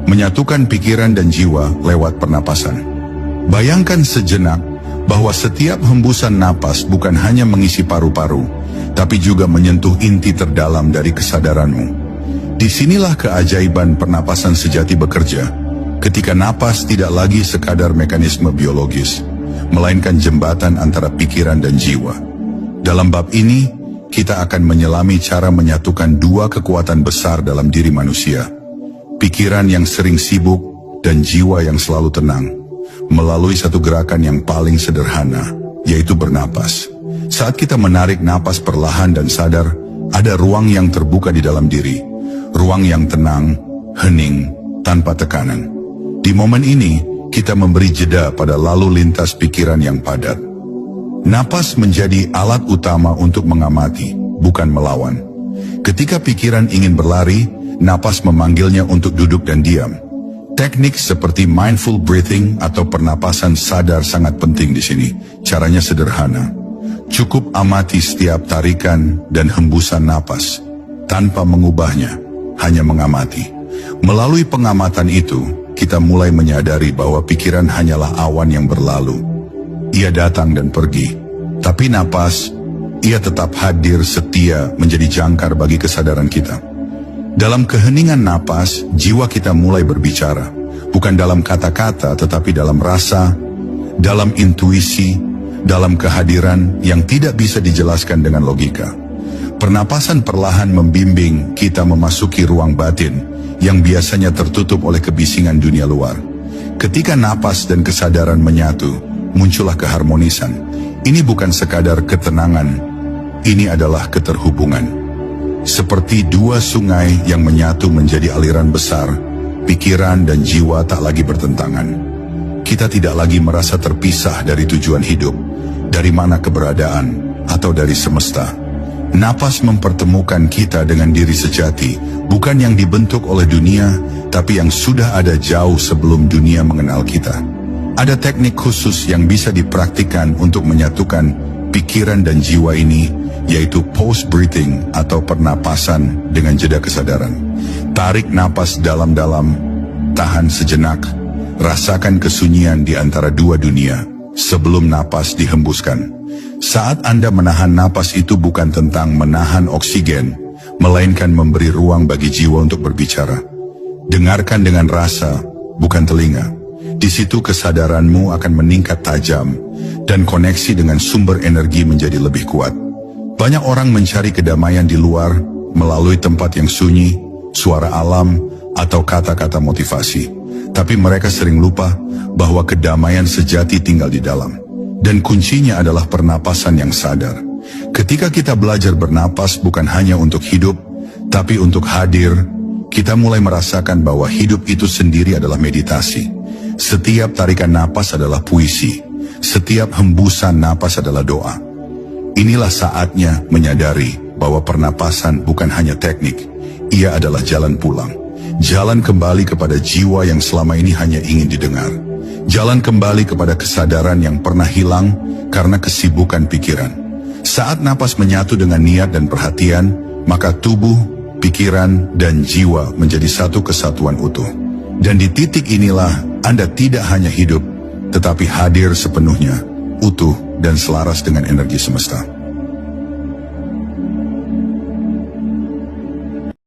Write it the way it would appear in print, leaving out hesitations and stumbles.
menyatukan pikiran dan jiwa lewat pernapasan. Bayangkan sejenak bahwa setiap hembusan napas bukan hanya mengisi paru-paru, tapi juga menyentuh inti terdalam dari kesadaranmu. Disinilah keajaiban pernapasan sejati bekerja, ketika napas tidak lagi sekadar mekanisme biologis, melainkan jembatan antara pikiran dan jiwa. Dalam bab ini, kita akan menyelami cara menyatukan dua kekuatan besar dalam diri manusia, pikiran yang sering sibuk dan jiwa yang selalu tenang, melalui satu gerakan yang paling sederhana, yaitu bernapas. Saat kita menarik napas perlahan dan sadar, ada ruang yang terbuka di dalam diri, ruang yang tenang, hening, tanpa tekanan. Di momen ini, kita memberi jeda pada lalu lintas pikiran yang padat. Napas menjadi alat utama untuk mengamati, bukan melawan. Ketika pikiran ingin berlari, napas memanggilnya untuk duduk dan diam. Teknik seperti mindful breathing atau pernapasan sadar sangat penting di sini. Caranya sederhana. Cukup amati setiap tarikan dan hembusan napas, tanpa mengubahnya, hanya mengamati. Melalui pengamatan itu, kita mulai menyadari bahwa pikiran hanyalah awan yang berlalu. Ia datang dan pergi, tapi napas, ia tetap hadir setia menjadi jangkar bagi kesadaran kita. Dalam keheningan napas, jiwa kita mulai berbicara, bukan dalam kata-kata tetapi dalam rasa, dalam intuisi, dalam kehadiran yang tidak bisa dijelaskan dengan logika. Pernapasan perlahan membimbing kita memasuki ruang batin yang biasanya tertutup oleh kebisingan dunia luar. Ketika napas dan kesadaran menyatu, muncullah keharmonisan. Ini bukan sekadar ketenangan, ini adalah keterhubungan. Seperti dua sungai yang menyatu menjadi aliran besar, pikiran dan jiwa tak lagi bertentangan. Kita tidak lagi merasa terpisah dari tujuan hidup, dari mana keberadaan, atau dari semesta. Napas mempertemukan kita dengan diri sejati, bukan yang dibentuk oleh dunia, tapi yang sudah ada jauh sebelum dunia mengenal kita. Ada teknik khusus yang bisa dipraktikkan untuk menyatukan pikiran dan jiwa ini, yaitu pause breathing atau pernapasan dengan jeda kesadaran. Tarik napas dalam-dalam, tahan sejenak, rasakan kesunyian di antara dua dunia, sebelum napas dihembuskan. Saat Anda menahan napas itu bukan tentang menahan oksigen, melainkan memberi ruang bagi jiwa untuk berbicara. Dengarkan dengan rasa, bukan telinga. Di situ kesadaranmu akan meningkat tajam, dan koneksi dengan sumber energi menjadi lebih kuat. Banyak orang mencari kedamaian di luar, melalui tempat yang sunyi, suara alam, atau kata-kata motivasi. Tapi mereka sering lupa bahwa kedamaian sejati tinggal di dalam. Dan kuncinya adalah pernapasan yang sadar. Ketika kita belajar bernapas bukan hanya untuk hidup, tapi untuk hadir, kita mulai merasakan bahwa hidup itu sendiri adalah meditasi. Setiap tarikan napas adalah puisi, setiap hembusan napas adalah doa. Inilah saatnya menyadari bahwa pernapasan bukan hanya teknik, ia adalah jalan pulang. Jalan kembali kepada jiwa yang selama ini hanya ingin didengar. Jalan kembali kepada kesadaran yang pernah hilang karena kesibukan pikiran. Saat napas menyatu dengan niat dan perhatian, maka tubuh, pikiran, dan jiwa menjadi satu kesatuan utuh. Dan di titik inilah Anda tidak hanya hidup, tetapi hadir sepenuhnya, utuh dan selaras dengan energi semesta.